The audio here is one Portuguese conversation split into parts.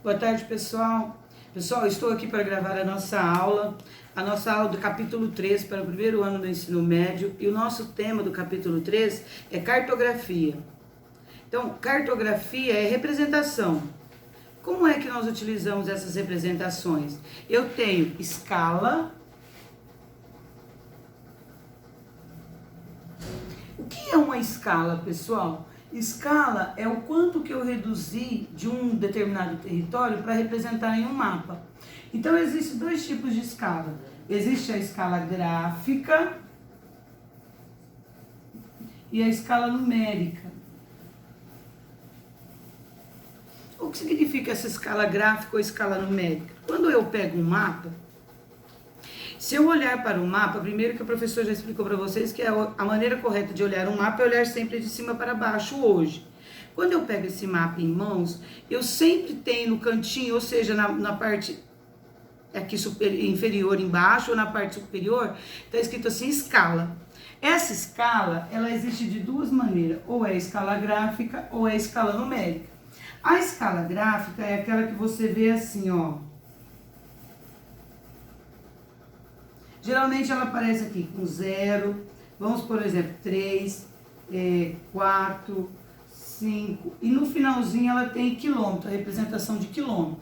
Boa tarde, pessoal. Pessoal, estou aqui para gravar a nossa aula do capítulo 3 para o primeiro ano do ensino médio. E o nosso tema do capítulo 3 é cartografia. Então, cartografia é representação. Como é que nós utilizamos essas representações? Eu tenho escala. O que é uma escala, pessoal? Escala é o quanto que eu reduzi de um determinado território para representar em um mapa. Então, existem dois tipos de escala. Existe a escala gráfica e a escala numérica. O que significa essa escala gráfica ou escala numérica? Quando eu pego um mapa, se eu olhar para o mapa, primeiro que o professor já explicou para vocês que a maneira correta de olhar um mapa é olhar sempre de cima para baixo hoje. Quando eu pego esse mapa em mãos, eu sempre tenho no cantinho, ou seja, na parte aqui inferior embaixo ou na parte superior, está escrito assim, escala. Essa escala, ela existe de duas maneiras, ou é a escala gráfica ou é a escala numérica. A escala gráfica é aquela que você vê assim, ó. Geralmente ela aparece aqui com 0, vamos por exemplo, 3, 4, 5, e no finalzinho ela tem quilômetro, a representação de quilômetro.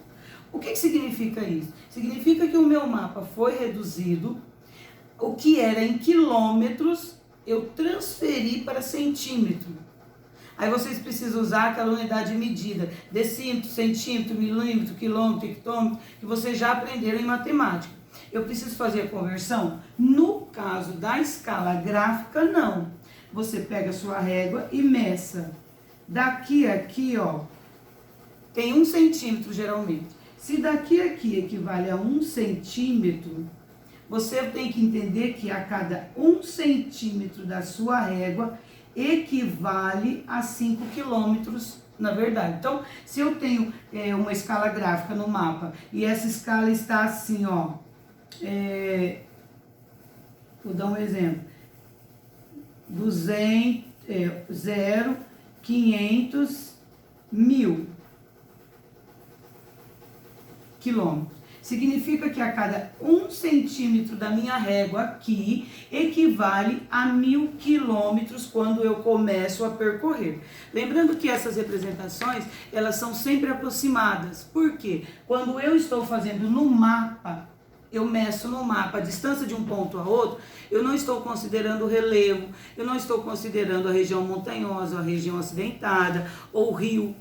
O que significa isso? Significa que o meu mapa foi reduzido, o que era em quilômetros, eu transferi para centímetro. Aí vocês precisam usar aquela unidade de medida, decímetro, centímetro, milímetro, quilômetro, hectômetro, que vocês já aprenderam em matemática. Eu preciso fazer a conversão? No caso da escala gráfica, não. Você pega a sua régua e meça. Daqui a aqui, ó, tem 1 centímetro geralmente. Se daqui a aqui equivale a 1 centímetro, você tem que entender que a cada 1 centímetro da sua régua equivale a 5 quilômetros, na verdade. Então, se eu tenho uma escala gráfica no mapa e essa escala está assim, ó, vou dar um exemplo, 200, 0, 500, 1000 quilômetros. Significa que a cada 1 centímetro da minha régua aqui equivale a 1000 quilômetros quando eu começo a percorrer. Lembrando que essas representações, elas são sempre aproximadas. Por quê? Quando eu estou fazendo no mapa, eu meço no mapa a distância de um ponto a outro, eu não estou considerando o relevo, eu não estou considerando a região montanhosa, a região acidentada ou o rio.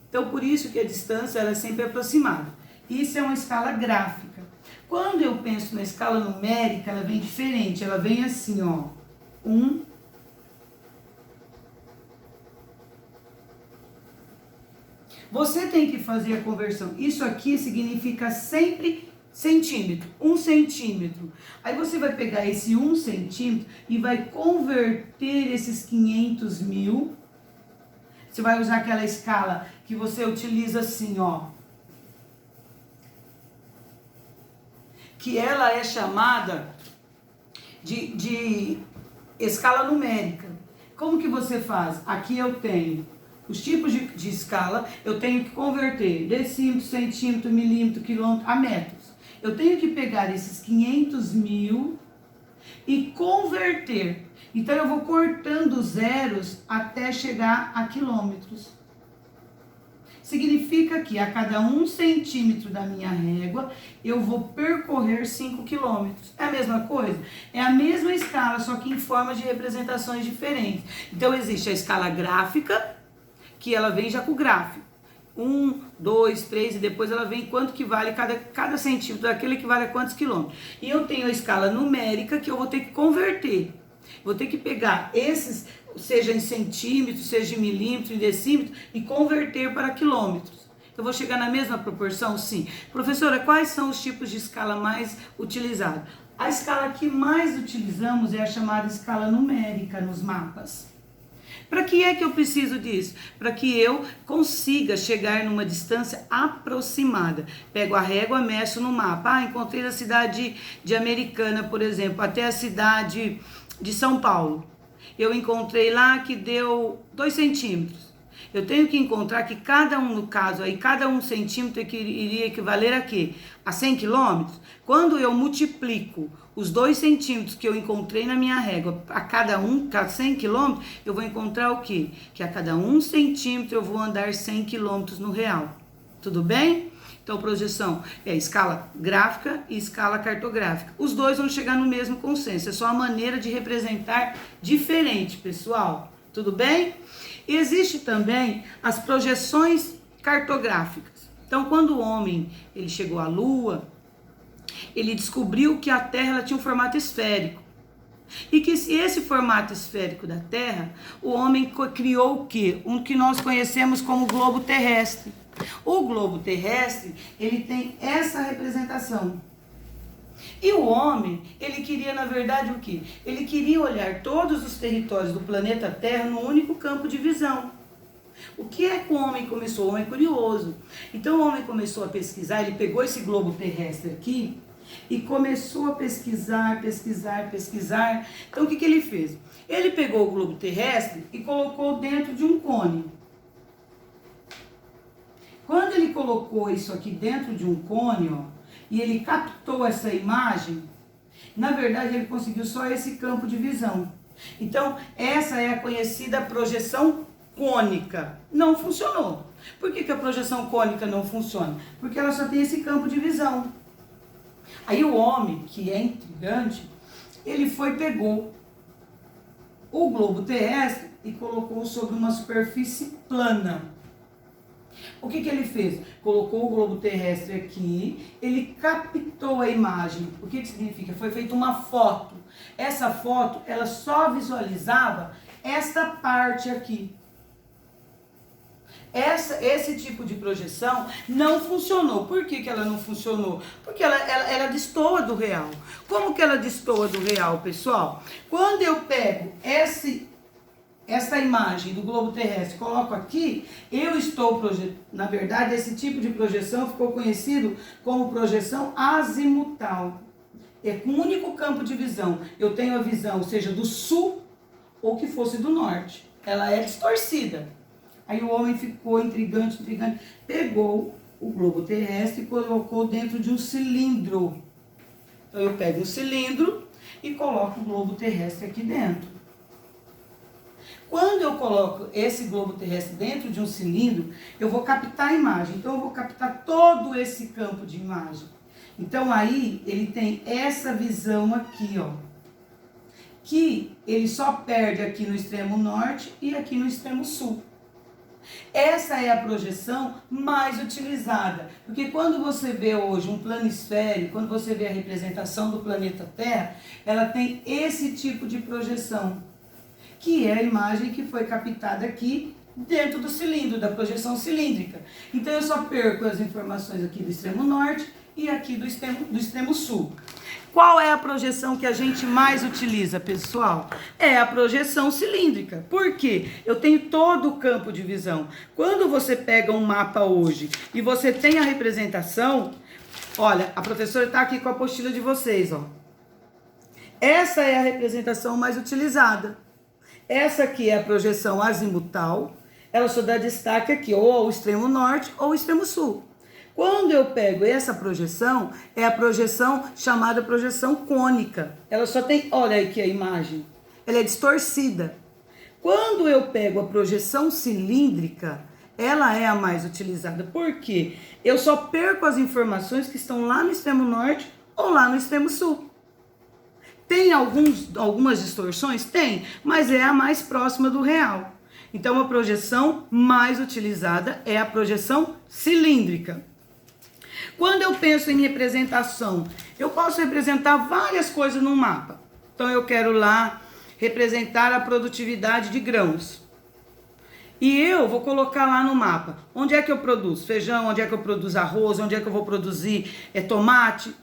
Então, por isso que a distância ela é sempre aproximada. Isso é uma escala gráfica. Quando eu penso na escala numérica, ela vem diferente. Ela vem assim, ó. 1. Você tem que fazer a conversão. Isso aqui significa sempre centímetro. 1 centímetro. Aí você vai pegar esse 1 centímetro e vai converter esses 500 mil. Você vai usar aquela escala que você utiliza assim, ó. Que ela é chamada de escala numérica. Como que você faz? Aqui eu tenho os tipos de escala, eu tenho que converter decímetro, centímetro, milímetro, quilômetro a metros. Eu tenho que pegar esses 500 mil e converter. Então eu vou cortando zeros até chegar a quilômetros. Significa que a cada 1 centímetro da minha régua, eu vou percorrer 5 quilômetros. É a mesma coisa? É a mesma escala, só que em forma de representações diferentes. Então, existe a escala gráfica, que ela vem já com o gráfico. 1, 2, 3, e depois ela vem quanto que vale cada centímetro daquele equivale a quantos quilômetros. E eu tenho a escala numérica, que eu vou ter que converter. Vou ter que pegar esses, seja em centímetros, seja em milímetros, em decímetros, e converter para quilômetros. Eu vou chegar na mesma proporção? Sim. Professora, quais são os tipos de escala mais utilizados? A escala que mais utilizamos é a chamada escala numérica nos mapas. Para que é que eu preciso disso? Para que eu consiga chegar numa distância aproximada. Pego a régua, meço no mapa. Encontrei a cidade de Americana, por exemplo, até a cidade de São Paulo. Eu encontrei lá que deu 2 centímetros. Eu tenho que encontrar que cada um, no caso aí, cada 1 centímetro iria equivaler a quê? A 100 quilômetros? Quando eu multiplico os 2 centímetros que eu encontrei na minha régua a cada 100 quilômetros, eu vou encontrar o quê? Que a cada 1 centímetro eu vou andar 100 quilômetros no real. Tudo bem? Então, projeção é escala gráfica e escala cartográfica. Os dois vão chegar no mesmo consenso, é só a maneira de representar diferente, pessoal. Tudo bem? E existe também as projeções cartográficas. Então, quando o homem ele chegou à Lua, ele descobriu que a Terra ela tinha um formato esférico. E que esse formato esférico da Terra, o homem criou o quê? Um que nós conhecemos como globo terrestre. O globo terrestre, ele tem essa representação. E o homem, ele queria, na verdade, o quê? Ele queria olhar todos os territórios do planeta Terra num único campo de visão. O que é que o homem começou? O homem é curioso. Então o homem começou a pesquisar, ele pegou esse globo terrestre aqui e começou a pesquisar. Então o que ele fez? Ele pegou o globo terrestre e colocou dentro de um cone. Quando ele colocou isso aqui dentro de um cone, ó, e ele captou essa imagem, na verdade ele conseguiu só esse campo de visão. Então, essa é a conhecida projeção cônica. Não funcionou. Por que a projeção cônica não funciona? Porque ela só tem esse campo de visão. Aí o homem, que é intrigante, ele pegou o globo terrestre e colocou sobre uma superfície plana. O que ele fez? Colocou o globo terrestre aqui, ele captou a imagem. O que significa? Foi feita uma foto. Essa foto, ela só visualizava esta parte aqui. Esse tipo de projeção não funcionou. Por que ela não funcionou? Porque ela destoa do real. Como que ela destoa do real, pessoal? Quando eu pego essa imagem do globo terrestre, coloco aqui, eu estou projetando. Na verdade, esse tipo de projeção ficou conhecido como projeção azimutal. É com um único campo de visão. Eu tenho a visão, seja do sul ou que fosse do norte. Ela é distorcida. Aí o homem ficou intrigante, pegou o globo terrestre e colocou dentro de um cilindro. Então eu pego um cilindro e coloco o globo terrestre aqui dentro. Quando eu coloco esse globo terrestre dentro de um cilindro, eu vou captar a imagem. Então eu vou captar todo esse campo de imagem. Então aí ele tem essa visão aqui, ó, que ele só perde aqui no extremo norte e aqui no extremo sul. Essa é a projeção mais utilizada, porque quando você vê hoje um planisfério, quando você vê a representação do planeta Terra, ela tem esse tipo de projeção, que é a imagem que foi captada aqui dentro do cilindro, da projeção cilíndrica. Então eu só perco as informações aqui do extremo norte e aqui do extremo sul. Qual é a projeção que a gente mais utiliza, pessoal? É a projeção cilíndrica. Por quê? Eu tenho todo o campo de visão. Quando você pega um mapa hoje e você tem a representação, olha, a professora está aqui com a apostila de vocês, ó. Essa é a representação mais utilizada. Essa aqui é a projeção azimutal. Ela só dá destaque aqui, ou ao extremo norte ou ao extremo sul. Quando eu pego essa projeção, é a projeção chamada projeção cônica. Ela só tem, olha aqui a imagem, ela é distorcida. Quando eu pego a projeção cilíndrica, ela é a mais utilizada. Por quê? Eu só perco as informações que estão lá no extremo norte ou lá no extremo sul. Tem algumas distorções? Tem, mas é a mais próxima do real. Então a projeção mais utilizada é a projeção cilíndrica. Quando eu penso em representação, eu posso representar várias coisas num mapa. Então eu quero lá representar a produtividade de grãos. E eu vou colocar lá no mapa, onde é que eu produzo feijão, onde é que eu produzo arroz, onde é que eu vou produzir tomate.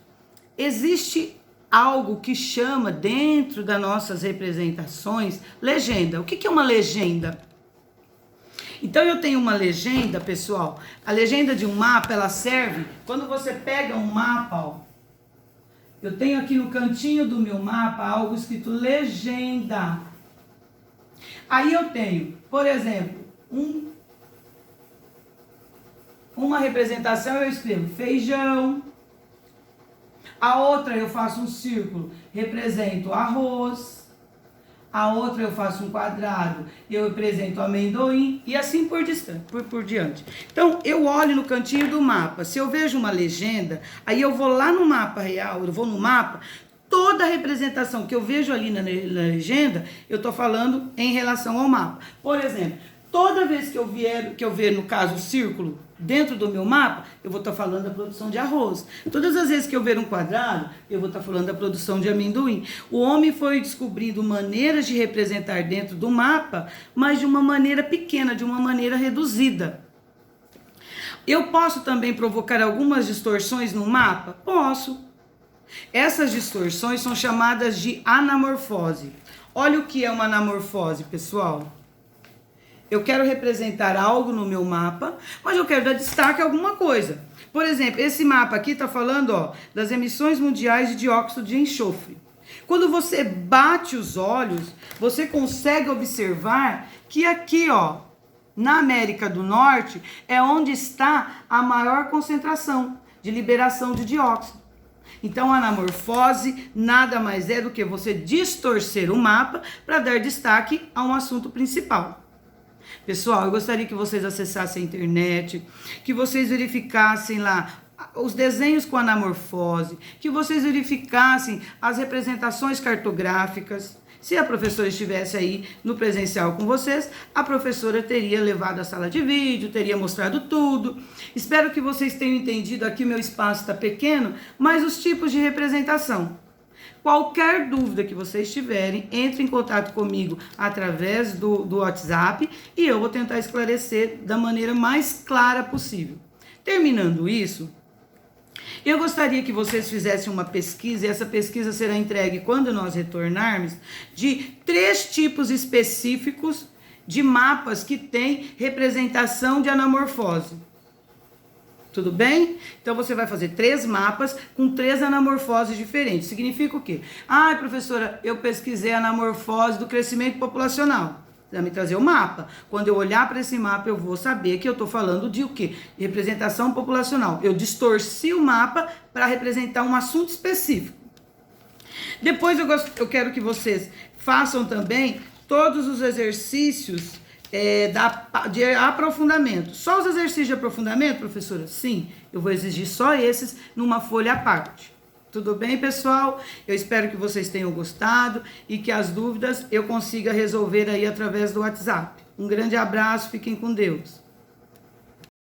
Existe algo que chama dentro das nossas representações legenda. O que é uma legenda? Então eu tenho uma legenda, pessoal. A legenda de um mapa, ela serve quando você pega um mapa, ó. Eu tenho aqui no cantinho do meu mapa algo escrito legenda. Aí eu tenho, por exemplo, Uma representação eu escrevo feijão. A outra eu faço um círculo, represento arroz. A outra eu faço um quadrado, eu represento amendoim e assim por diante. Então, eu olho no cantinho do mapa. Se eu vejo uma legenda, aí eu vou lá no mapa real, eu vou no mapa, toda a representação que eu vejo ali na legenda, eu estou falando em relação ao mapa. Por exemplo, toda vez que eu ver, no caso, o círculo dentro do meu mapa, eu vou estar falando da produção de arroz. Todas as vezes que eu ver um quadrado, eu vou estar falando da produção de amendoim. O homem foi descobrindo maneiras de representar dentro do mapa, mas de uma maneira pequena, de uma maneira reduzida. Eu posso também provocar algumas distorções no mapa? Posso. Essas distorções são chamadas de anamorfose. Olha o que é uma anamorfose, pessoal. Eu quero representar algo no meu mapa, mas eu quero dar destaque a alguma coisa. Por exemplo, esse mapa aqui está falando das emissões mundiais de dióxido de enxofre. Quando você bate os olhos, você consegue observar que aqui, na América do Norte, é onde está a maior concentração de liberação de dióxido. Então, a anamorfose nada mais é do que você distorcer o mapa para dar destaque a um assunto principal. Pessoal, eu gostaria que vocês acessassem a internet, que vocês verificassem lá os desenhos com anamorfose, que vocês verificassem as representações cartográficas. Se a professora estivesse aí no presencial com vocês, a professora teria levado a sala de vídeo, teria mostrado tudo. Espero que vocês tenham entendido. Aqui o meu espaço está pequeno, mas os tipos de representação. Qualquer dúvida que vocês tiverem, entre em contato comigo através do WhatsApp e eu vou tentar esclarecer da maneira mais clara possível. Terminando isso, eu gostaria que vocês fizessem uma pesquisa, e essa pesquisa será entregue quando nós retornarmos, de 3 tipos específicos de mapas que têm representação de anamorfose. Tudo bem? Então, você vai fazer 3 mapas com 3 anamorfoses diferentes. Significa o quê? Ah, professora, eu pesquisei a anamorfose do crescimento populacional. Você vai me trazer o mapa. Quando eu olhar para esse mapa, eu vou saber que eu estou falando de o quê? Representação populacional. Eu distorci o mapa para representar um assunto específico. Depois, eu quero que vocês façam também todos os exercícios de aprofundamento. Só os exercícios de aprofundamento, professora? Sim, eu vou exigir só esses numa folha à parte. Tudo bem, pessoal? Eu espero que vocês tenham gostado e que as dúvidas eu consiga resolver aí através do WhatsApp. Um grande abraço, fiquem com Deus.